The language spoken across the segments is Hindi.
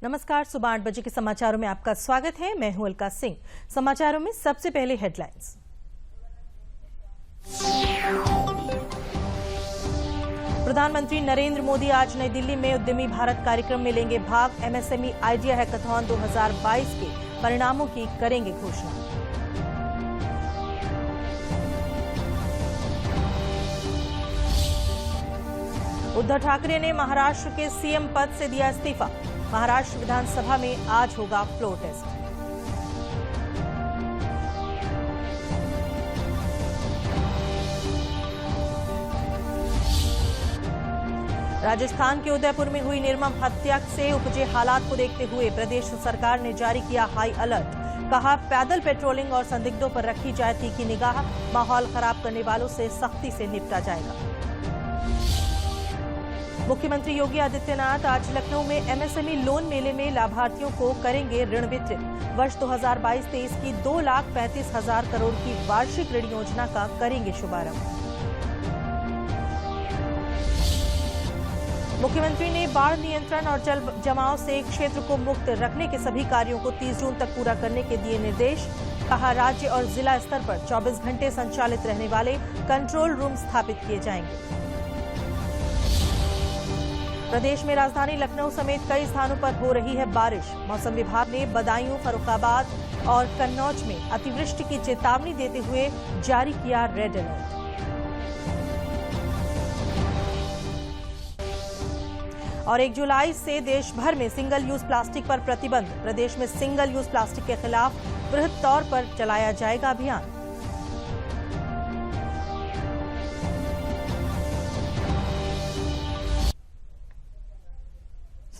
नमस्कार, सुबह 8 बजे के समाचारों में आपका स्वागत है। मैं हूं अलका सिंह। समाचारों में सबसे पहले हेडलाइंस। प्रधानमंत्री नरेंद्र मोदी आज नई दिल्ली में उद्यमी भारत कार्यक्रम में लेंगे भाग। एमएसएमई आइडिया हैकाथॉन 2022 के परिणामों की करेंगे घोषणा। उद्धव ठाकरे ने महाराष्ट्र के सीएम पद से दिया इस्तीफा। महाराष्ट्र विधानसभा में आज होगा फ्लोर टेस्ट। राजस्थान के उदयपुर में हुई निर्मम हत्या से उपजे हालात को देखते हुए प्रदेश सरकार ने जारी किया हाई अलर्ट। कहा, पैदल पेट्रोलिंग और संदिग्धों पर रखी जाए तीखी निगाह। माहौल खराब करने वालों से सख्ती से निपटा जाएगा। मुख्यमंत्री योगी आदित्यनाथ आज लखनऊ में एमएसएमई लोन मेले में लाभार्थियों को करेंगे ऋण वितरित। वर्ष 2022-23 की 2,35,000 करोड़ की वार्षिक ऋण योजना का करेंगे शुभारंभ। मुख्यमंत्री ने बाढ़ नियंत्रण और जल जमाव से क्षेत्र को मुक्त रखने के सभी कार्यों को 30 जून तक पूरा करने के दिए निर्देश। कहा, राज्य और जिला स्तर पर 24 घंटे संचालित रहने वाले कंट्रोल रूम स्थापित किए जाएंगे। प्रदेश में राजधानी लखनऊ समेत कई स्थानों पर हो रही है बारिश। मौसम विभाग ने बदायूं, फर्रुखाबाद और कन्नौज में अतिवृष्टि की चेतावनी देते हुए जारी किया रेड अलर्ट। और 1 जुलाई से देश भर में सिंगल यूज प्लास्टिक पर प्रतिबंध। प्रदेश में सिंगल यूज प्लास्टिक के खिलाफ बृहद तौर पर चलाया जाएगा अभियान।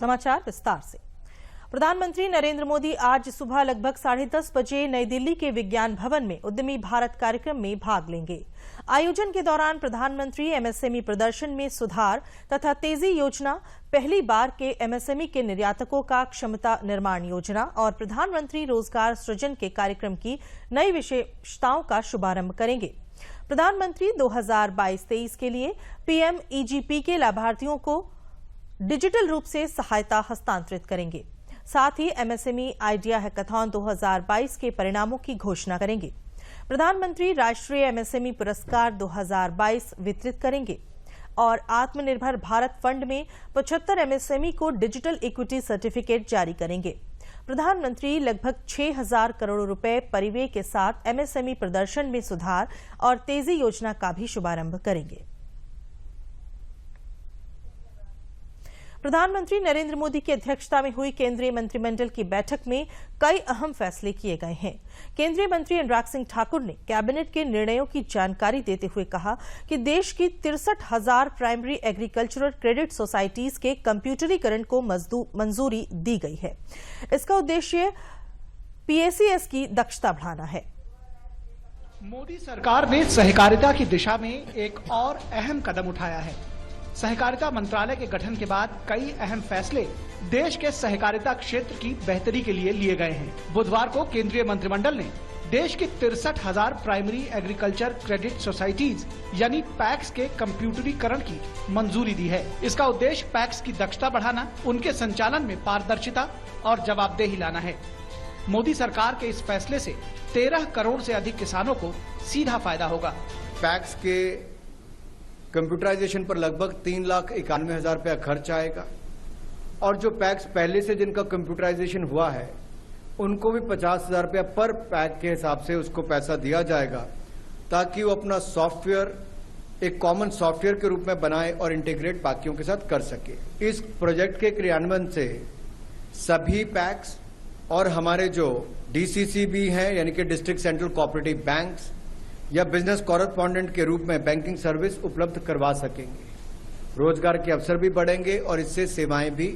समाचार विस्तार से। प्रधानमंत्री नरेंद्र मोदी आज सुबह लगभग 10:30 बजे नई दिल्ली के विज्ञान भवन में उद्यमी भारत कार्यक्रम में भाग लेंगे। आयोजन के दौरान प्रधानमंत्री एमएसएमई प्रदर्शन में सुधार तथा तेजी योजना, पहली बार के एमएसएमई के निर्यातकों का क्षमता निर्माण योजना और प्रधानमंत्री रोजगार सृजन के कार्यक्रम की नई विशेषताओं का शुभारंभ करेंगे। प्रधानमंत्री 2022-23 के लिए पीएमईजीपी के लाभार्थियों को डिजिटल रूप से सहायता हस्तांतरित करेंगे। साथ ही एमएसएमई आइडिया हैकाथॉन 2022 के परिणामों की घोषणा करेंगे। प्रधानमंत्री राष्ट्रीय एमएसएमई पुरस्कार 2022 वितरित करेंगे और आत्मनिर्भर भारत फंड में 75 एमएसएमई को डिजिटल इक्विटी सर्टिफिकेट जारी करेंगे। प्रधानमंत्री लगभग 6,000 करोड़ रुपए परिव्यय के साथ एमएसएमई प्रदर्शन में सुधार और तेजी योजना का भी शुभारंभ करेंगे। प्रधानमंत्री नरेंद्र मोदी की अध्यक्षता में हुई केंद्रीय मंत्रिमंडल की बैठक में कई अहम फैसले किए गए हैं। केंद्रीय मंत्री अनुराग सिंह ठाकुर ने कैबिनेट के निर्णयों की जानकारी देते हुए कहा कि देश की 63,000 प्राइमरी एग्रीकल्चरल क्रेडिट सोसाइटीज के कंप्यूटरीकरण को मंजूरी दी गई है। इसका उद्देश्य पीएसीएस की दक्षता बढ़ाना है। मोदी सरकार ने सहकारिता की दिशा में एक और अहम कदम उठाया है। सहकारिता मंत्रालय के गठन के बाद कई अहम फैसले देश के सहकारिता क्षेत्र की बेहतरी के लिए लिए गए हैं। बुधवार को केंद्रीय मंत्रिमंडल ने देश की 63,000 प्राइमरी एग्रीकल्चर क्रेडिट सोसाइटीज यानी पैक्स के कंप्यूटरीकरण की मंजूरी दी है। इसका उद्देश्य पैक्स की दक्षता बढ़ाना, उनके संचालन में पारदर्शिता और जवाबदेही लाना है। मोदी सरकार के इस फैसले से 13 करोड़ से अधिक किसानों को सीधा फायदा होगा। पैक्स के कंप्यूटराइजेशन पर लगभग 3,91,000 रुपया खर्च आएगा और जो पैक्स पहले से जिनका कंप्यूटराइजेशन हुआ है उनको भी 50,000 रुपया पर पैक के हिसाब से उसको पैसा दिया जाएगा ताकि वो अपना सॉफ्टवेयर एक कॉमन सॉफ्टवेयर के रूप में बनाए और इंटीग्रेट बाकियों के साथ कर सके। इस प्रोजेक्ट के क्रियान्वयन से सभी पैक्स और हमारे जो डीसीसी भी हैं यानी कि डिस्ट्रिक्ट सेंट्रल कोऑपरेटिव बैंक्स या बिजनेस कॉरेस्पॉन्डेंट के रूप में बैंकिंग सर्विस उपलब्ध करवा सकेंगे। रोजगार के अवसर भी बढ़ेंगे और इससे सेवाएं भी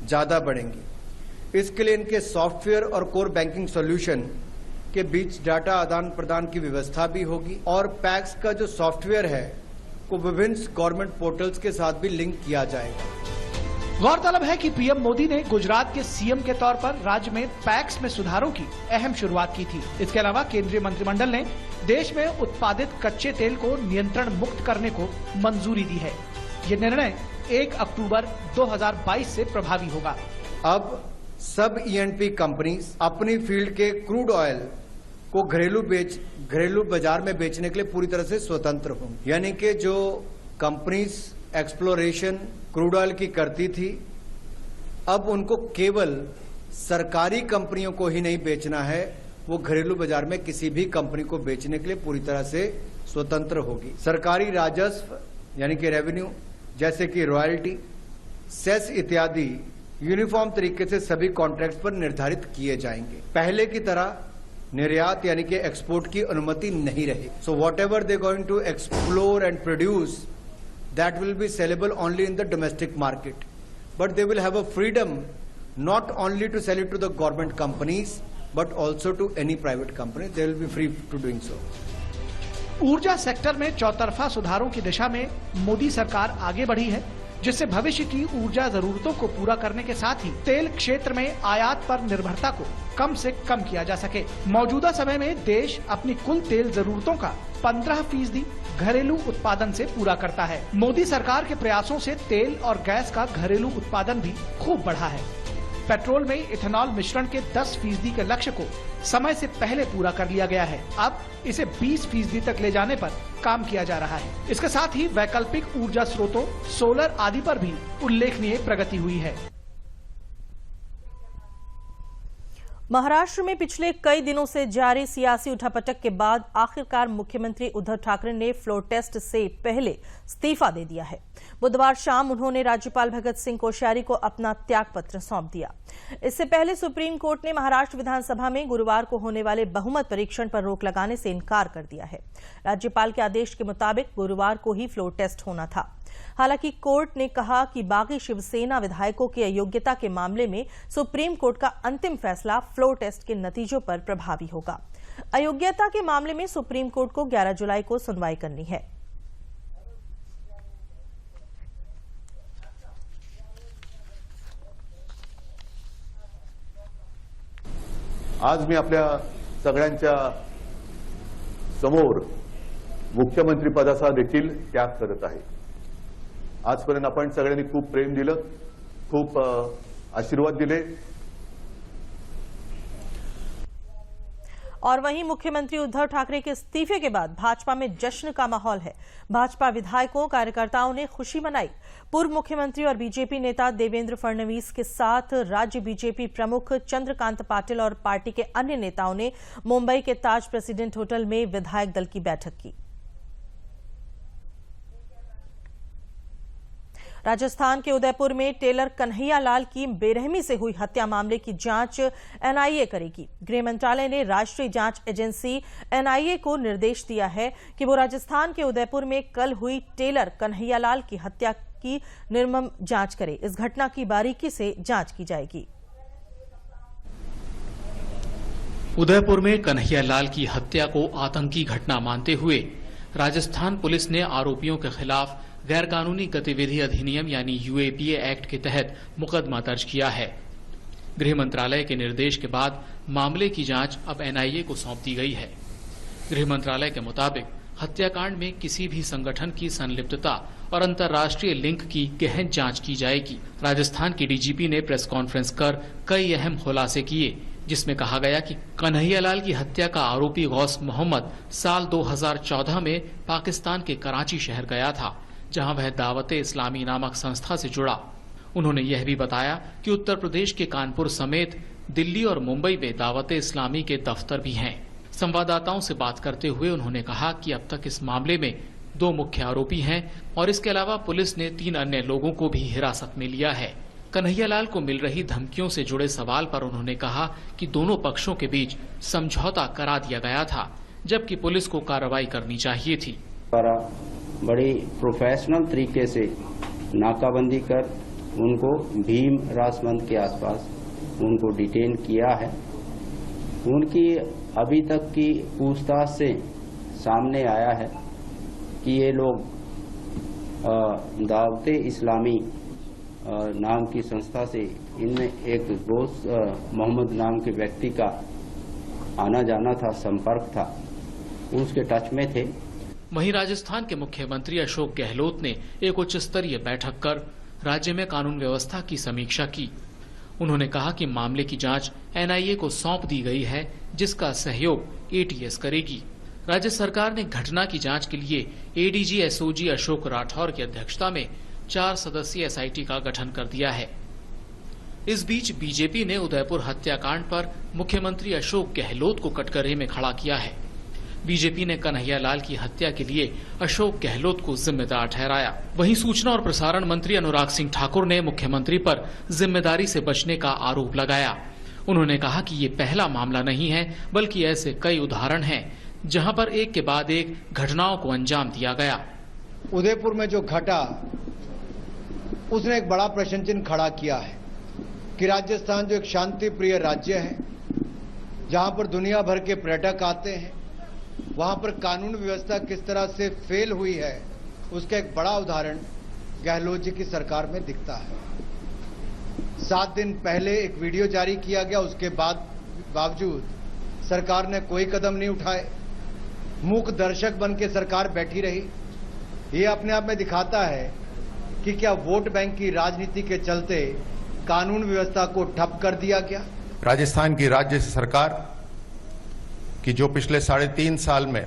ज्यादा बढ़ेंगी। इसके लिए इनके सॉफ्टवेयर और कोर बैंकिंग सॉल्यूशन के बीच डाटा आदान प्रदान की व्यवस्था भी होगी और पैक्स का जो सॉफ्टवेयर है को विभिन्न गवर्नमेंट पोर्टल्स के साथ भी लिंक किया जाएगा। गौरतलब है कि पीएम मोदी ने गुजरात के सीएम के तौर पर राज्य में पैक्स में सुधारों की अहम शुरुआत की थी। इसके अलावा केंद्रीय मंत्रिमंडल ने देश में उत्पादित कच्चे तेल को नियंत्रण मुक्त करने को मंजूरी दी है। ये निर्णय 1 अक्टूबर 2022 से प्रभावी होगा। अब सब ईएनपी कंपनीज अपनी फील्ड के क्रूड ऑयल को घरेलू बाजार में बेचने के लिए पूरी तरह से स्वतंत्र होंगी। यानी कि जो कंपनीज एक्सप्लोरेशन क्रूड ऑयल की करती थी, अब उनको केवल सरकारी कंपनियों को ही नहीं बेचना है, वो घरेलू बाजार में किसी भी कंपनी को बेचने के लिए पूरी तरह से स्वतंत्र होगी। सरकारी राजस्व यानी कि रेवेन्यू जैसे कि रॉयल्टी, सेस इत्यादि यूनिफॉर्म तरीके से सभी कॉन्ट्रैक्ट्स पर निर्धारित किए जाएंगे। पहले की तरह निर्यात यानी कि एक्सपोर्ट की अनुमति नहीं रही। So whatever they going to explore and produce that will be saleable only in the domestic market, but they will have a freedom not only to sell it to the government companies but also to any private company. They will be free to doing so. ऊर्जा सेक्टर में चौतरफा सुधारों की दिशा में मोदी सरकार आगे बढ़ी है, जिससे भविष्य की ऊर्जा जरूरतों को पूरा करने के साथ ही तेल क्षेत्र में आयात पर निर्भरता को कम से कम किया जा सके। मौजूदा समय में देश अपनी कुल तेल जरूरतों का 15% घरेलू उत्पादन से पूरा करता है। मोदी सरकार के प्रयासों से तेल और गैस का घरेलू उत्पादन भी खूब बढ़ा है। पेट्रोल में इथेनॉल मिश्रण के 10% के लक्ष्य को समय से पहले पूरा कर लिया गया है। अब इसे 20% तक ले जाने पर काम किया जा रहा है। इसके साथ ही वैकल्पिक ऊर्जा स्रोतों, सोलर आदि पर भी उल्लेखनीय प्रगति हुई है। महाराष्ट्र में पिछले कई दिनों से जारी सियासी उठापटक के बाद आखिरकार मुख्यमंत्री उद्धव ठाकरे ने फ्लोर टेस्ट से पहले इस्तीफा दे दिया है। बुधवार शाम उन्होंने राज्यपाल भगत सिंह कोश्यारी को अपना त्यागपत्र सौंप दिया। इससे पहले सुप्रीम कोर्ट ने महाराष्ट्र विधानसभा में गुरुवार को होने वाले बहुमत परीक्षण पर रोक लगाने से इनकार कर दिया है। राज्यपाल के आदेश के मुताबिक गुरुवार को ही फ्लोर टेस्ट होना था। हालांकि कोर्ट ने कहा कि बागी शिवसेना विधायकों की अयोग्यता के मामले में सुप्रीम कोर्ट का अंतिम फैसला फ्लोर टेस्ट के नतीजों पर प्रभावी होगा। अयोग्यता के मामले में सुप्रीम कोर्ट को 11 जुलाई को सुनवाई करनी है। आज मी आपल्या सगळ्यांच्या समोर मुख्यमंत्री पदाचा देखील त्याग करत आहे। आजपर्यंत आपण सगळ्यांनी खूप प्रेम दिलं, खूप आशीर्वाद दिले। और वहीं मुख्यमंत्री उद्धव ठाकरे के इस्तीफे के बाद भाजपा में जश्न का माहौल है। भाजपा विधायकों, कार्यकर्ताओं ने खुशी मनाई। पूर्व मुख्यमंत्री और बीजेपी नेता देवेंद्र फडणवीस के साथ राज्य बीजेपी प्रमुख चंद्रकांत पाटिल और पार्टी के अन्य नेताओं ने मुंबई के ताज प्रेसिडेंट होटल में विधायक दल की बैठक की। राजस्थान के उदयपुर में टेलर कन्हैया लाल की बेरहमी से हुई हत्या मामले की जांच एनआईए करेगी। गृह मंत्रालय ने राष्ट्रीय जांच एजेंसी एनआईए को निर्देश दिया है कि वो राजस्थान के उदयपुर में कल हुई टेलर कन्हैया लाल की हत्या की निर्मम जांच करे। इस घटना की बारीकी से जांच की जाएगी। उदयपुर में कन्हैया लाल की हत्या को आतंकी घटना मानते हुए राजस्थान पुलिस ने आरोपियों के खिलाफ गैरकानूनी गतिविधि अधिनियम यानी यूएपीए एक्ट के तहत मुकदमा दर्ज किया है। गृह मंत्रालय के निर्देश के बाद मामले की जांच अब एनआईए को सौंप दी गई है। गृह मंत्रालय के मुताबिक हत्याकांड में किसी भी संगठन की संलिप्तता और अंतर्राष्ट्रीय लिंक की गहन जांच की जाएगी। राजस्थान के डीजीपी ने प्रेस कॉन्फ्रेंस कर कई अहम खुलासे किए, जिसमें कहा गया कि कन्हैया लाल की हत्या का आरोपी गौस मोहम्मद साल 2014 में पाकिस्तान के कराची शहर गया था, जहां वह दावते इस्लामी नामक संस्था से जुड़ा। उन्होंने यह भी बताया कि उत्तर प्रदेश के कानपुर समेत दिल्ली और मुंबई में दावते इस्लामी के दफ्तर भी हैं। संवाददाताओं से बात करते हुए उन्होंने कहा कि अब तक इस मामले में 2 मुख्य आरोपी हैं और इसके अलावा पुलिस ने 3 अन्य लोगों को भी हिरासत में लिया है। कन्हैया लाल को मिल रही धमकियों से जुड़े सवाल पर उन्होंने कहा कि दोनों पक्षों के बीच समझौता करा दिया गया था, जबकि पुलिस को कार्रवाई करनी चाहिए थी। बड़ी प्रोफेशनल तरीके से नाकाबंदी कर उनको भीम राजमंद के आसपास उनको डिटेन किया है। उनकी अभी तक की पूछताछ से सामने आया है कि ये लोग दावते इस्लामी नाम की संस्था से इनमें एक दोस्त मोहम्मद नाम के व्यक्ति का आना जाना था, संपर्क था, उसके टच में थे। वहीं राजस्थान के मुख्यमंत्री अशोक गहलोत ने एक उच्च स्तरीय बैठक कर राज्य में कानून व्यवस्था की समीक्षा की। उन्होंने कहा कि मामले की जांच एनआईए को सौंप दी गई है, जिसका सहयोग एटीएस करेगी। राज्य सरकार ने घटना की जांच के लिए एडीजी एसओजी अशोक राठौर की अध्यक्षता में 4 सदस्यीय एसआईटी का गठन कर दिया है। इस बीच बीजेपी ने उदयपुर हत्याकांड पर मुख्यमंत्री अशोक गहलोत को कटघरे में खड़ा किया है। बीजेपी ने कन्हैया लाल की हत्या के लिए अशोक गहलोत को जिम्मेदार ठहराया। वहीं सूचना और प्रसारण मंत्री अनुराग सिंह ठाकुर ने मुख्यमंत्री पर जिम्मेदारी से बचने का आरोप लगाया। उन्होंने कहा कि ये पहला मामला नहीं है, बल्कि ऐसे कई उदाहरण हैं जहां पर एक के बाद एक घटनाओं को अंजाम दिया गया। उदयपुर में जो घटा उसने एक बड़ा प्रश्न चिन्ह खड़ा किया है कि राजस्थान जो एक शांति प्रिय राज्य है, जहां पर दुनिया भर के पर्यटक आते हैं, वहां पर कानून व्यवस्था किस तरह से फेल हुई है, उसका एक बड़ा उदाहरण गहलोत जी की सरकार में दिखता है। 7 दिन पहले एक वीडियो जारी किया गया, उसके बावजूद सरकार ने कोई कदम नहीं उठाए। मूक दर्शक बन के सरकार बैठी रही। ये अपने आप में दिखाता है कि क्या वोट बैंक की राजनीति के चलते कानून व्यवस्था को ठप कर दिया गया। राजस्थान की राज्य सरकार की जो पिछले 3.5 साल में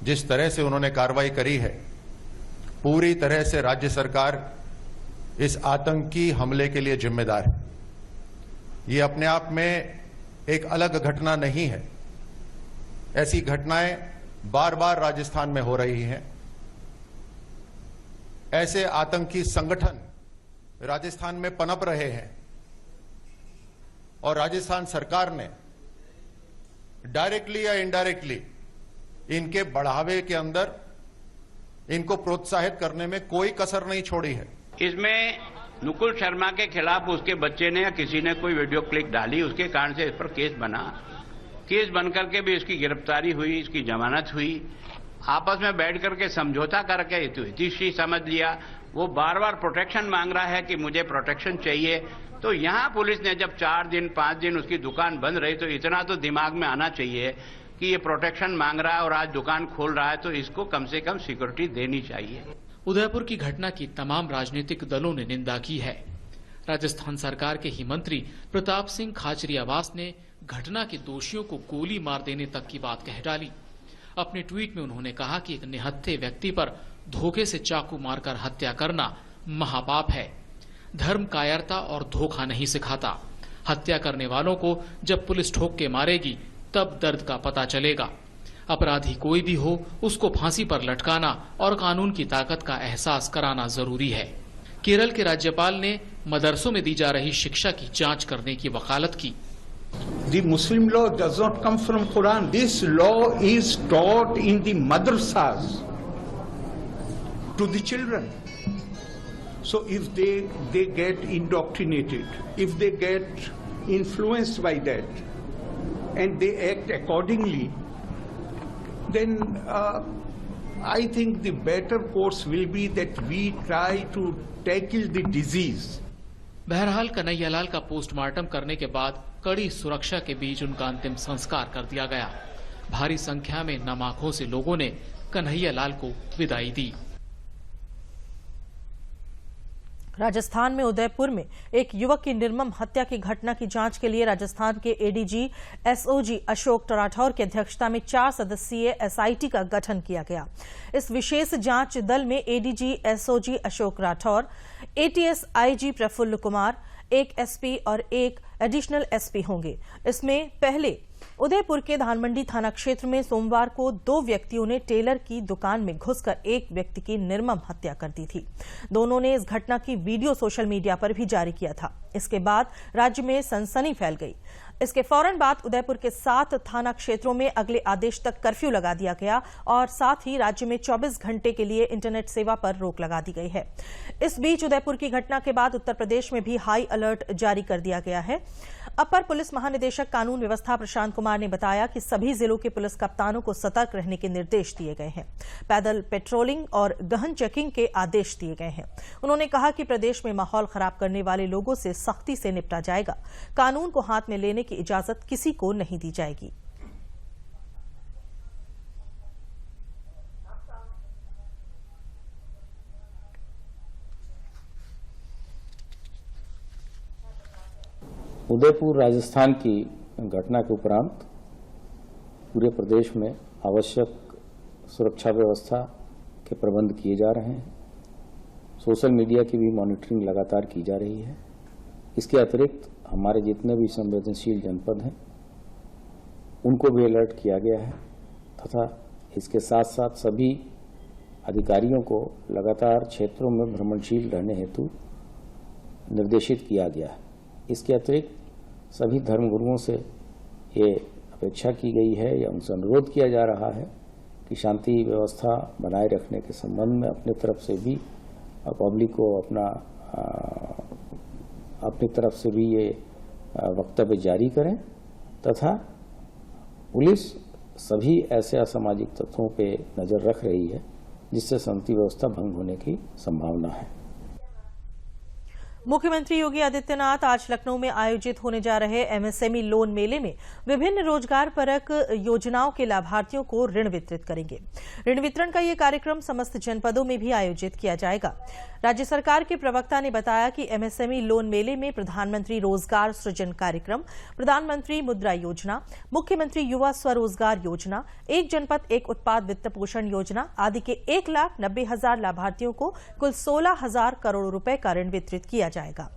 जिस तरह से उन्होंने कार्रवाई करी है, पूरी तरह से राज्य सरकार इस आतंकी हमले के लिए जिम्मेदार है। ये अपने आप में एक अलग घटना नहीं है। ऐसी घटनाएं बार बार राजस्थान में हो रही हैं। ऐसे आतंकी संगठन राजस्थान में पनप रहे हैं और राजस्थान सरकार ने डायरेक्टली या इनडायरेक्टली इनके बढ़ावे के अंदर इनको प्रोत्साहित करने में कोई कसर नहीं छोड़ी है। इसमें नुकुल शर्मा के खिलाफ उसके बच्चे ने या किसी ने कोई वीडियो क्लिप डाली, उसके कारण से इस पर केस बना। केस बनकर के भी इसकी गिरफ्तारी हुई, इसकी जमानत हुई। आपस में बैठ करके समझौता करके हितैषी समझ लिया। वो बार बार प्रोटेक्शन मांग रहा है कि मुझे प्रोटेक्शन चाहिए। तो यहां पुलिस ने जब 4 दिन 5 दिन उसकी दुकान बंद रही, तो इतना तो दिमाग में आना चाहिए कि ये प्रोटेक्शन मांग रहा है और आज दुकान खोल रहा है, तो इसको कम से कम सिक्योरिटी देनी चाहिए। उदयपुर की घटना की तमाम राजनीतिक दलों ने निंदा की है। राजस्थान सरकार के ही मंत्री प्रताप सिंह खाचरियावास ने घटना के दोषियों को गोली मार देने तक की बात कह डाली। अपने ट्वीट में उन्होंने कहा कि एक निहत्थे व्यक्ति पर धोखे से चाकू मारकर हत्या करना महापाप है। धर्म कायरता और धोखा नहीं सिखाता। हत्या करने वालों को जब पुलिस ठोक के मारेगी तब दर्द का पता चलेगा। अपराधी कोई भी हो, उसको फांसी पर लटकाना और कानून की ताकत का एहसास कराना जरूरी है। केरल के राज्यपाल ने मदरसों में दी जा रही शिक्षा की जांच करने की वकालत की। The Muslim law does not come from Quran. This law is taught in the madrasas to the children. So if they get indoctrinated, if they get influenced by that, and they act accordingly, then I think the better course will be that we try to tackle the disease. बहरहाल कन्हैयालाल का पोस्टमार्टम करने के बाद कड़ी सुरक्षा के बीच उनका अंतिम संस्कार कर दिया गया। भारी संख्या में नम आंखों से लोगों ने कन्हैयालाल को विदाई दी। राजस्थान में उदयपुर में एक युवक की निर्मम हत्या की घटना की जांच के लिए राजस्थान के एडीजी एसओजी अशोक राठौर की अध्यक्षता में 4 सदस्यीय एसआईटी का गठन किया गया। इस विशेष जांच दल में ADG SOG Ashok Rathore, ATS IG Praful Kumar, एक एसपी और एक एडिशनल एसपी होंगे। इसमें पहले उदयपुर के धानमंडी थाना क्षेत्र में सोमवार को 2 व्यक्तियों ने टेलर की दुकान में घुसकर एक व्यक्ति की निर्मम हत्या कर दी थी। दोनों ने इस घटना की वीडियो सोशल मीडिया पर भी जारी किया था। इसके बाद राज्य में सनसनी फैल गई। इसके फौरन बाद उदयपुर के 7 थाना क्षेत्रों में अगले आदेश तक कर्फ्यू लगा दिया गया और साथ ही राज्य में 24 घंटे के लिए इंटरनेट सेवा पर रोक लगा दी गई है। इस बीच उदयपुर की घटना के बाद उत्तर प्रदेश में भी हाई अलर्ट जारी कर दिया गया है। अपर पुलिस महानिदेशक कानून व्यवस्था प्रशांत कुमार ने बताया कि सभी जिलों के पुलिस कप्तानों को सतर्क रहने के निर्देश दिए गए हैं। पैदल पेट्रोलिंग और गहन चेकिंग के आदेश दिए गए हैं। उन्होंने कहा कि प्रदेश में माहौल खराब करने वाले लोगों से सख्ती से निपटा जाएगा। कानून को हाथ में लेने की इजाजत किसी को नहीं दी जाएगी। उदयपुर राजस्थान की घटना के उपरांत पूरे प्रदेश में आवश्यक सुरक्षा व्यवस्था के प्रबंध किए जा रहे हैं। सोशल मीडिया की भी मॉनिटरिंग लगातार की जा रही है। इसके अतिरिक्त हमारे जितने भी संवेदनशील जनपद हैं उनको भी अलर्ट किया गया है तथा इसके साथ साथ सभी अधिकारियों को लगातार क्षेत्रों में भ्रमणशील रहने हेतु निर्देशित किया गया है। इसके अतिरिक्त सभी धर्मगुरुओं से ये अपेक्षा की गई है या उनसे अनुरोध किया जा रहा है कि शांति व्यवस्था बनाए रखने के संबंध में अपनी तरफ से भी पब्लिक को अपनी तरफ से भी ये वक्तव्य जारी करें तथा पुलिस सभी ऐसे असामाजिक तत्वों पे नजर रख रही है जिससे शांति व्यवस्था भंग होने की संभावना है। मुख्यमंत्री योगी आदित्यनाथ आज लखनऊ में आयोजित होने जा रहे एमएसएमई लोन मेले में विभिन्न रोजगार परक योजनाओं के लाभार्थियों को ऋण वितरित करेंगे। ऋण वितरण का ये कार्यक्रम समस्त जनपदों में भी आयोजित किया जाएगा। राज्य सरकार के प्रवक्ता ने बताया कि एमएसएमई लोन मेले में प्रधानमंत्री रोजगार सृजन कार्यक्रम, प्रधानमंत्री मुद्रा योजना, मुख्यमंत्री युवा स्वरोजगार योजना, एक जनपद एक उत्पाद वित्त पोषण योजना आदि के 1,90,000 लाभार्थियों को कुल 16,000 करोड़ रुपए का ऋण वितरित किया जाएगा।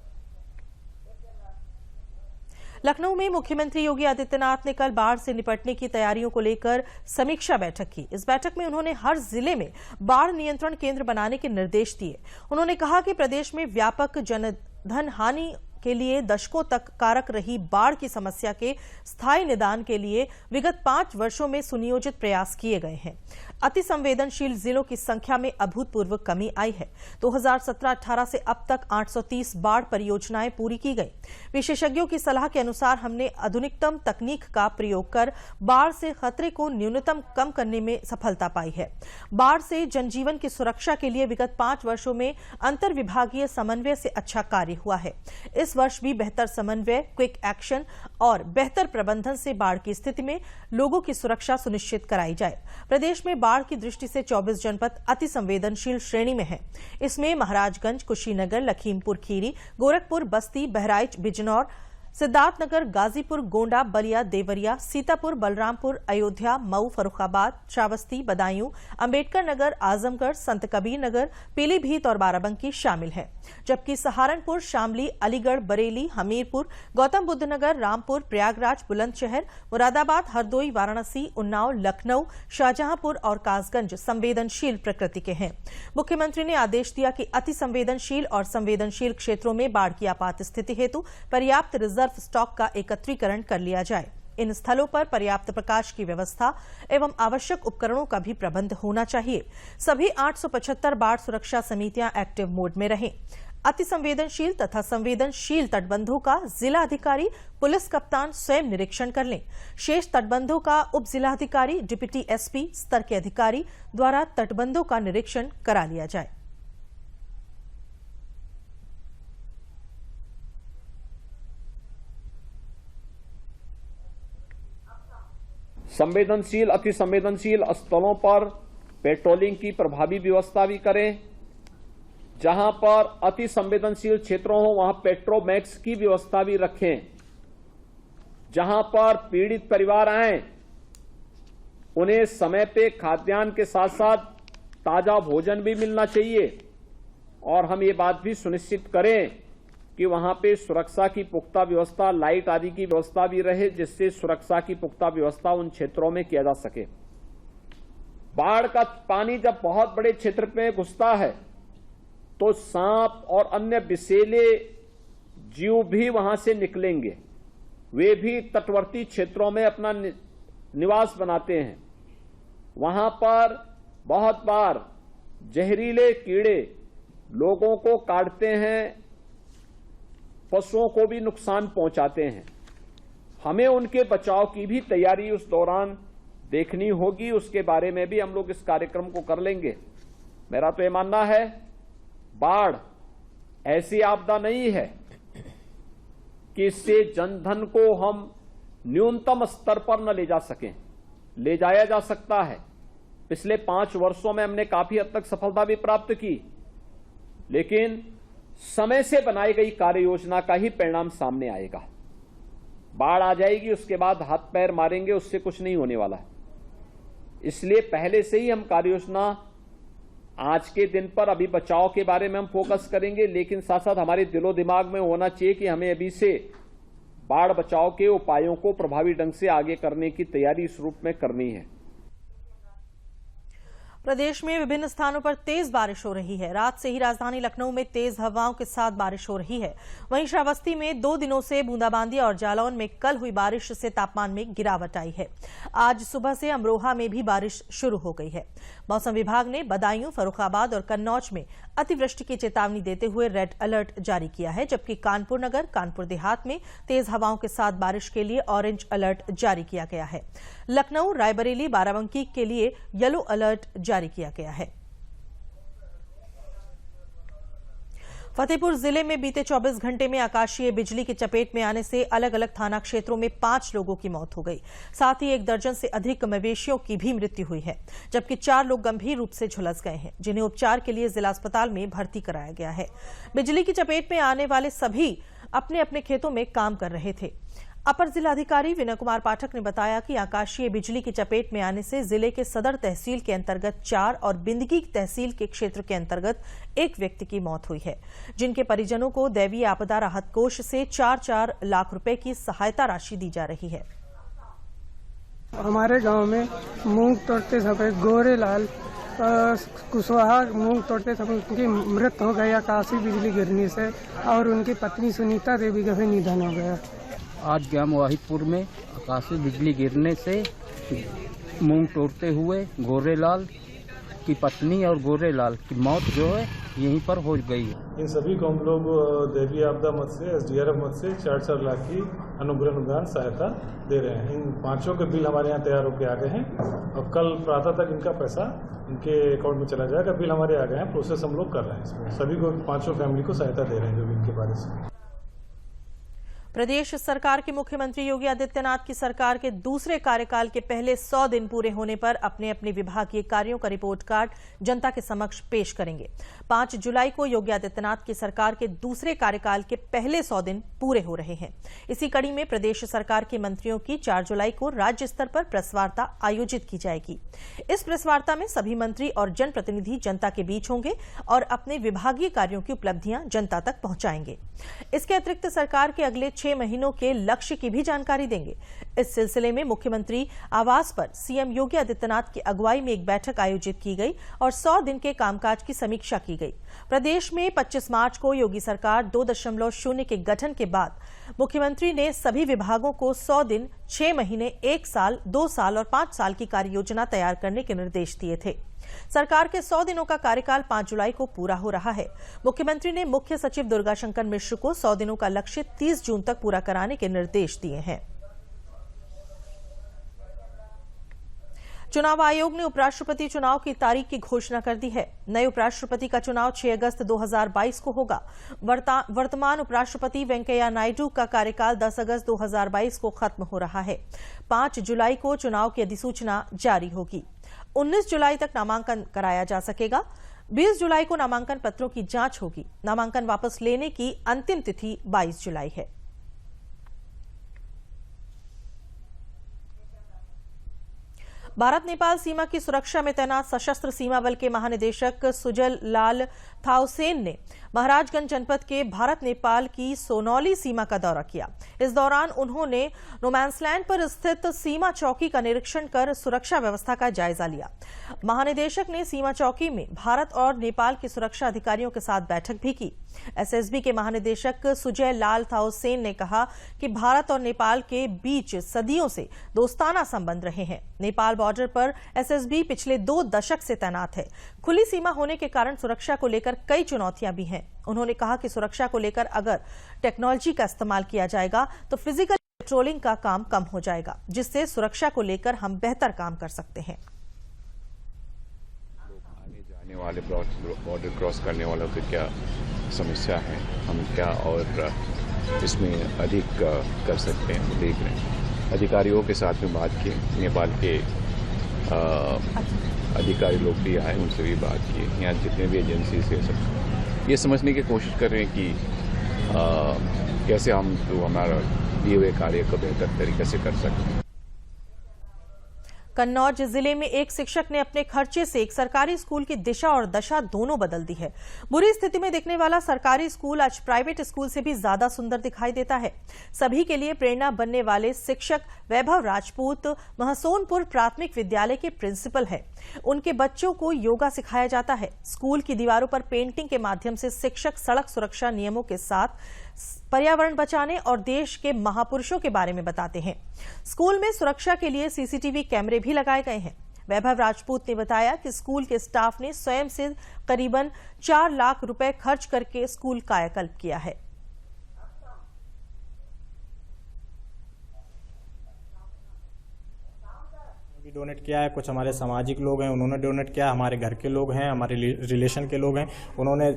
लखनऊ में मुख्यमंत्री योगी आदित्यनाथ ने कल बाढ़ से निपटने की तैयारियों को लेकर समीक्षा बैठक की। इस बैठक में उन्होंने हर जिले में बाढ़ नियंत्रण केंद्र बनाने के निर्देश दिए। उन्होंने कहा कि प्रदेश में व्यापक जनधन हानि के लिए दशकों तक कारक रही बाढ़ की समस्या के स्थायी निदान के लिए विगत 5 वर्षों में सुनियोजित प्रयास किए गए हैं। अति संवेदनशील जिलों की संख्या में अभूतपूर्व कमी आई है। 2017-18 से अब तक 830 बाढ़ परियोजनाएं पूरी की गई। विशेषज्ञों की सलाह के अनुसार हमने आधुनिकतम तकनीक का प्रयोग कर बाढ़ से खतरे को न्यूनतम कम करने में सफलता पाई है। बाढ़ से जनजीवन की सुरक्षा के लिए विगत 5 वर्षों में अंतर विभागीय समन्वय से अच्छा कार्य हुआ है। इस वर्ष भी बेहतर समन्वय, क्विक एक्शन और बेहतर प्रबंधन से बाढ़ की स्थिति में लोगों की सुरक्षा सुनिश्चित कराई जाए। प्रदेश में बाढ़ की दृष्टि से 24 जनपद अति संवेदनशील श्रेणी में हैं। इसमें महाराजगंज, कुशीनगर, लखीमपुर खीरी, गोरखपुर, बस्ती, बहराइच, बिजनौर, सिद्धार्थनगर, गाजीपुर, गोंडा, बलिया, देवरिया, सीतापुर, बलरामपुर, अयोध्या, मऊ, फर्रुखाबाद, श्रावस्ती, बदायूं, अंबेडकर नगर, आजमगढ़, संत कबीर नगर, पीलीभीत और बाराबंकी शामिल है। जबकि सहारनपुर, शामली, अलीगढ़, बरेली, हमीरपुर, गौतम बुद्ध नगर, रामपुर, प्रयागराज, बुलंदशहर, मुरादाबाद, हरदोई, वाराणसी, उन्नाव, लखनऊ, शाहजहांपुर और कासगंज संवेदनशील प्रकृति के हैं। मुख्यमंत्री ने आदेश दिया कि अति संवेदनशील और संवेदनशील क्षेत्रों में बाढ़ की आपात स्थिति हेतु पर्याप्त रिजर्व स्टॉक का एकत्रीकरण कर लिया जाए। इन स्थलों पर पर्याप्त प्रकाश की व्यवस्था एवं आवश्यक उपकरणों का भी प्रबंध होना चाहिए। सभी 875 बाढ़ सुरक्षा समितियां एक्टिव मोड में रहें। अति संवेदनशील तथा संवेदनशील तटबंधों का जिला अधिकारी, पुलिस कप्तान स्वयं निरीक्षण कर लें। शेष तटबंधों का उप जिलाधिकारी, डिप्टी एसपी स्तर के अधिकारी द्वारा तटबंधों का निरीक्षण करा लिया जाए। संवेदनशील, अति संवेदनशील स्थलों पर पेट्रोलिंग की प्रभावी व्यवस्था भी करें। जहां पर अति संवेदनशील क्षेत्रों हो वहां पेट्रोमैक्स की व्यवस्था भी रखें। जहां पर पीड़ित परिवार आए उन्हें समय पे खाद्यान्न के साथ साथ ताजा भोजन भी मिलना चाहिए और हम ये बात भी सुनिश्चित करें कि वहां पे सुरक्षा की पुख्ता व्यवस्था, लाइट आदि की व्यवस्था भी रहे जिससे सुरक्षा की पुख्ता व्यवस्था उन क्षेत्रों में किया जा सके। बाढ़ का पानी जब बहुत बड़े क्षेत्र में घुसता है तो सांप और अन्य विषैले जीव भी वहां से निकलेंगे। वे भी तटवर्ती क्षेत्रों में अपना निवास बनाते हैं। वहां पर बहुत बार जहरीले कीड़े लोगों को काटते हैं, पशुओं को भी नुकसान पहुंचाते हैं। हमें उनके बचाव की भी तैयारी उस दौरान देखनी होगी। उसके बारे में भी हम लोग इस कार्यक्रम को कर लेंगे। मेरा तो ये मानना है बाढ़ ऐसी आपदा नहीं है कि इससे जनधन को हम न्यूनतम स्तर पर न ले जा सकें। ले जाया जा सकता है। पिछले 5 वर्षों में हमने काफी हद तक सफलता भी प्राप्त की, लेकिन समय से बनाई गई कार्य योजना का ही परिणाम सामने आएगा। बाढ़ आ जाएगी, उसके बाद हाथ पैर मारेंगे, उससे कुछ नहीं होने वाला है। इसलिए पहले से ही हम कार्य योजना आज के दिन पर अभी बचाव के बारे में हम फोकस करेंगे, लेकिन साथ साथ हमारे दिलो दिमाग में होना चाहिए कि हमें अभी से बाढ़ बचाव के उपायों को प्रभावी ढंग से आगे करने की तैयारी इस रूप में करनी है। प्रदेश में विभिन्न स्थानों पर तेज बारिश हो रही है। रात से ही राजधानी लखनऊ में तेज हवाओं के साथ बारिश हो रही है। वहीं श्रावस्ती में 2 दिनों से बूंदाबांदी और जालौन में कल हुई बारिश से तापमान में गिरावट आई है। आज सुबह से अमरोहा में भी बारिश शुरू हो गई है। मौसम विभाग ने बदायूं, फर्रुखाबाद और कन्नौज में अतिवृष्टि की चेतावनी देते हुए रेड अलर्ट जारी किया है, जबकि कानपुर नगर, कानपुर देहात में तेज हवाओं के साथ बारिश के लिए ऑरेंज अलर्ट जारी किया गया है। लखनऊ, रायबरेली, बाराबंकी के लिए येलो अलर्ट जारी किया गया है। फतेहपुर जिले में बीते 24 घंटे में आकाशीय बिजली की चपेट में आने से अलग अलग थाना क्षेत्रों में 5 लोगों की मौत हो गई। साथ ही 1 दर्जन से अधिक मवेशियों की भी मृत्यु हुई है, जबकि 4 लोग गंभीर रूप से झुलस गए हैं, जिन्हें उपचार के लिए जिला अस्पताल में भर्ती कराया गया है। बिजली की चपेट में आने वाले सभी अपने अपने खेतों में काम कर रहे थे। अपर जिलाधिकारी विनय कुमार पाठक ने बताया कि आकाशीय बिजली की चपेट में आने से जिले के सदर तहसील के अंतर्गत 4 और बिंदगी तहसील के क्षेत्र के अंतर्गत 1 व्यक्ति की मौत हुई है, जिनके परिजनों को दैवीय आपदा राहत कोष से 4-4 लाख रुपए की सहायता राशि दी जा रही है। हमारे गांव में मूंग तोड़ते समय गोरेलाल कुशवाहा मूंग तोड़ते समय उनकी मृत्यु हो गई आकाशीय बिजली गिरने से, और उनकी पत्नी सुनीता देवी का भी निधन हो गया। आज ग्राम वाहिदपुर में आकाशीय बिजली गिरने से मूंग तोड़ते हुए गोरेलाल की पत्नी और गोरेलाल की मौत जो है यहीं पर हो गई है। इन सभी को हम लोग दैवीय आपदा मद से, SDRF मद से 4-4 लाख की अनुग्रह अनुदान सहायता दे रहे हैं। इन 5 के बिल हमारे यहाँ तैयार होकर आ गए हैं और कल प्रातः तक इनका पैसा इनके अकाउंट में चला जाएगा। बिल हमारे आ गए हैं, प्रोसेस हम लोग कर रहे हैं। इसमें सभी को 5 फैमिली को सहायता दे रहे हैं जो भी इनके बारे से। प्रदेश सरकार के मुख्यमंत्री योगी आदित्यनाथ की सरकार के दूसरे कार्यकाल के पहले 100 दिन पूरे होने पर अपने अपने विभागीय कार्यों का रिपोर्ट कार्ड जनता के समक्ष पेश करेंगे। 5 जुलाई को योगी आदित्यनाथ की सरकार के दूसरे कार्यकाल के पहले 100 दिन पूरे हो रहे हैं। इसी कड़ी में प्रदेश सरकार के मंत्रियों की 4 जुलाई को राज्य स्तर पर प्रेस वार्ता आयोजित की जाएगी। इस प्रेस वार्ता में सभी मंत्री और जनप्रतिनिधि जनता के बीच होंगे और अपने विभागीय कार्यों की उपलब्धियां जनता तक पहुंचाएंगे। इसके अतिरिक्त सरकार के अगले 6 महीनों के लक्ष्य की भी जानकारी देंगे। इस सिलसिले में मुख्यमंत्री आवास पर सीएम योगी आदित्यनाथ की अगुवाई में एक बैठक आयोजित की गई और 100 दिन के कामकाज की समीक्षा की गई। प्रदेश में 25 मार्च को योगी सरकार 2.0 के गठन के बाद मुख्यमंत्री ने सभी विभागों को 100 दिन, 6 महीने, 1 साल, 2 साल और 5 साल की कार्य योजना तैयार करने के निर्देश दिए थे। सरकार के 100 दिनों का कार्यकाल 5 जुलाई को पूरा हो रहा है। मुख्यमंत्री ने मुख्य सचिव दुर्गाशंकर मिश्र को 100 दिनों का लक्ष्य 30 जून तक पूरा कराने के निर्देश दिए हैं। चुनाव आयोग ने उपराष्ट्रपति चुनाव की तारीख की घोषणा कर दी है। नए उपराष्ट्रपति का चुनाव 6 अगस्त 2022 को होगा। वर्तमान उपराष्ट्रपति वेंकैया नायडू का कार्यकाल 10 अगस्त 2022 को खत्म हो रहा है। 5 जुलाई को चुनाव की अधिसूचना जारी होगी। 19 जुलाई तक नामांकन कराया जा सकेगा। 20 जुलाई को नामांकन पत्रों की जांच होगी। नामांकन वापस लेने की अंतिम तिथि 22 जुलाई है। भारत नेपाल सीमा की सुरक्षा में तैनात सशस्त्र सीमा बल के महानिदेशक सुजल लाल थाउसेन ने महाराजगंज जनपद के भारत नेपाल की सोनौली सीमा का दौरा किया। इस दौरान उन्होंने नोमैंसलैंड पर स्थित सीमा चौकी का निरीक्षण कर सुरक्षा व्यवस्था का जायजा लिया। महानिदेशक ने सीमा चौकी में भारत और नेपाल के सुरक्षा अधिकारियों के साथ बैठक भी की। एसएसबी के महानिदेशक सुजय लाल थाउसेन ने कहा कि भारत और नेपाल के बीच सदियों से दोस्ताना संबंध रहे हैं। नेपाल बॉर्डर पर एसएसबी पिछले 2 दशक से तैनात है। खुली सीमा होने के कारण सुरक्षा को लेकर कई चुनौतियां भी हैं। उन्होंने कहा कि सुरक्षा को लेकर अगर टेक्नोलॉजी का इस्तेमाल किया जाएगा तो फिजिकल पेट्रोलिंग का काम कम हो जाएगा, जिससे सुरक्षा को लेकर हम बेहतर काम कर सकते हैं। आने जाने वाले बॉर्डर क्रॉस करने वालों की क्या समस्या है, हम क्या और इसमें अधिक कर सकते हैं, देख रहे हैं। अधिकारियों के साथ में बात की, नेपाल के अधिकारी लोग भी आए, उनसे भी बात की। यहाँ जितने भी एजेंसी से सब ये समझने की कोशिश कर रहे हैं कि कैसे हम जो हमारा दिए हुए कार्य को बेहतर तरीके से कर सकें। कन्नौज जिले में एक शिक्षक ने अपने खर्चे से एक सरकारी स्कूल की दिशा और दशा दोनों बदल दी है। बुरी स्थिति में दिखने वाला सरकारी स्कूल आज प्राइवेट स्कूल से भी ज्यादा सुंदर दिखाई देता है। सभी के लिए प्रेरणा बनने वाले शिक्षक वैभव राजपूत महसोनपुर प्राथमिक विद्यालय के प्रिंसिपल है। उनके बच्चों को योगा सिखाया जाता है। स्कूल की दीवारों पर पेंटिंग के माध्यम से शिक्षक सड़क सुरक्षा नियमों के साथ पर्यावरण बचाने और देश के महापुरुषों के बारे में बताते हैं। स्कूल में सुरक्षा के लिए सीसीटीवी कैमरे भी लगाए गए हैं। वैभव राजपूत ने बताया कि स्कूल के स्टाफ ने स्वयं से करीबन 4 लाख रुपए खर्च करके स्कूल कायाकल्प किया है। डोनेट किया है, कुछ हमारे सामाजिक लोग हैं उन्होंने डोनेट किया, हमारे घर के लोग हैं, हमारे रिलेशन के लोग हैं उन्होंने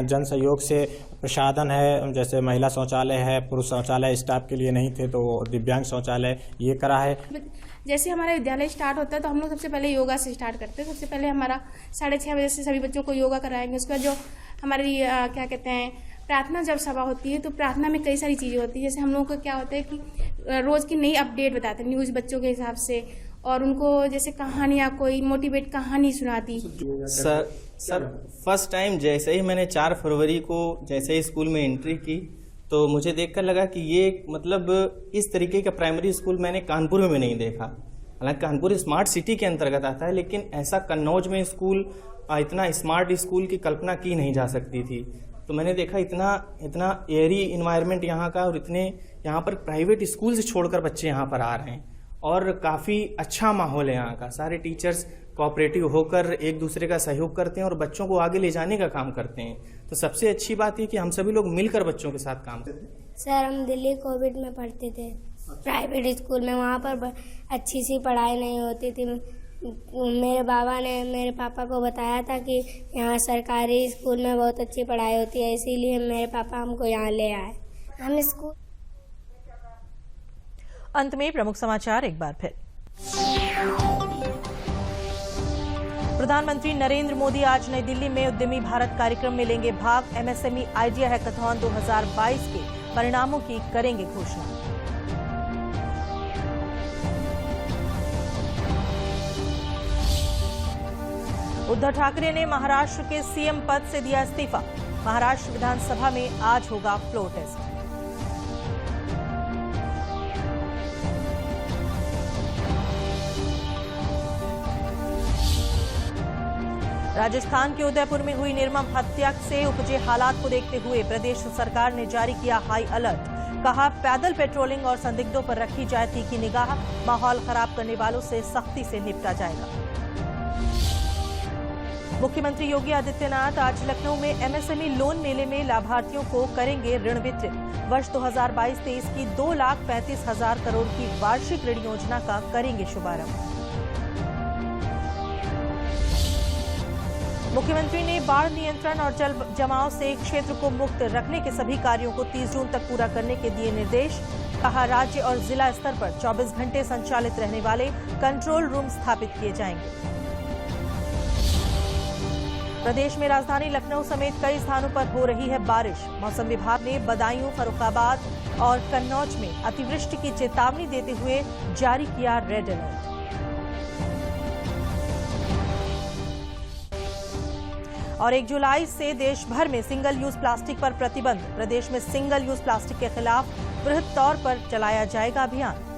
जन सहयोग से प्रसाधन है, जैसे महिला शौचालय है, पुरुष शौचालय स्टाफ के लिए नहीं थे तो दिव्यांग शौचालय ये करा है। जैसे हमारा विद्यालय स्टार्ट होता है तो हम लोग सबसे पहले योगा से स्टार्ट करते हैं। सबसे पहले हमारा 6:30 बजे से सभी बच्चों को योगा कराएंगे। उसके बाद जो हमारी क्या कहते हैं प्रार्थना जब सभा होती है तो प्रार्थना में कई सारी चीज़ें होती है। जैसे हम लोगों को क्या होता है कि रोज़ की नई अपडेट बताते हैं न्यूज़ बच्चों के हिसाब से, और उनको जैसे कहानियाँ कोई मोटिवेट कहानी सुनाती। सर फर्स्ट टाइम जैसे ही मैंने 4 फरवरी को जैसे ही स्कूल में एंट्री की तो मुझे देखकर लगा कि ये मतलब इस तरीके का प्राइमरी स्कूल मैंने कानपुर में भी नहीं देखा। हालांकि कानपुर स्मार्ट सिटी के अंतर्गत आता है, लेकिन ऐसा कन्नौज में स्कूल इतना स्मार्ट स्कूल की कल्पना की नहीं जा सकती थी। तो मैंने देखा इतना एयरी इन्वायरमेंट यहाँ का, और इतने यहाँ पर प्राइवेट स्कूल से छोड़कर बच्चे यहाँ पर आ रहे हैं और काफ़ी अच्छा माहौल है यहाँ का। सारे टीचर्स कोऑपरेटिव होकर एक दूसरे का सहयोग करते हैं और बच्चों को आगे ले जाने का काम करते हैं। तो सबसे अच्छी बात है कि हम सभी लोग मिलकर बच्चों के साथ काम करते हैं। सर हम दिल्ली कोविड में पढ़ते थे प्राइवेट स्कूल में, वहाँ पर अच्छी सी पढ़ाई नहीं होती थी। मेरे बाबा ने मेरे पापा को बताया था कि यहाँ सरकारी स्कूल में बहुत अच्छी पढ़ाई होती है, इसीलिए मेरे पापा हमको यहाँ ले आए। हम स्कूल। अंत में प्रमुख समाचार एक बार फिर। प्रधानमंत्री नरेंद्र मोदी आज नई दिल्ली में उद्यमी भारत कार्यक्रम में लेंगे भाग। एमएसएमई आइडिया हैकाथॉन 2022 के परिणामों की करेंगे घोषणा। उद्धव ठाकरे ने महाराष्ट्र के सीएम पद से दिया इस्तीफा। महाराष्ट्र विधानसभा में आज होगा फ्लोर टेस्ट। राजस्थान के उदयपुर में हुई निर्मम हत्या से उपजे हालात को देखते हुए प्रदेश सरकार ने जारी किया हाई अलर्ट। कहा पैदल पेट्रोलिंग और संदिग्धों पर रखी जाए तीखी निगाह, माहौल खराब करने वालों से सख्ती से निपटा जाएगा। मुख्यमंत्री योगी आदित्यनाथ आज लखनऊ में एमएसएमई लोन मेले में लाभार्थियों को करेंगे ऋण वितरित। वर्ष 2022-23 की 2,35,000 करोड़ की वार्षिक ऋण योजना का करेंगे शुभारंभ। मुख्यमंत्री ने बाढ़ नियंत्रण और जल जमाव से क्षेत्र को मुक्त रखने के सभी कार्यों को 30 जून तक पूरा करने के दिए निर्देश। कहा राज्य और जिला स्तर पर 24 घंटे संचालित रहने वाले कंट्रोल रूम स्थापित किए जाएंगे। प्रदेश में राजधानी लखनऊ समेत कई स्थानों पर हो रही है बारिश। मौसम विभाग ने बदायूं, फर्रुखाबाद और कन्नौज में अतिवृष्टि की चेतावनी देते हुए जारी किया रेड अलर्ट। और 1 जुलाई से देश भर में सिंगल यूज प्लास्टिक पर प्रतिबंध। प्रदेश में सिंगल यूज प्लास्टिक के खिलाफ बृहद तौर पर चलाया जाएगा अभियान।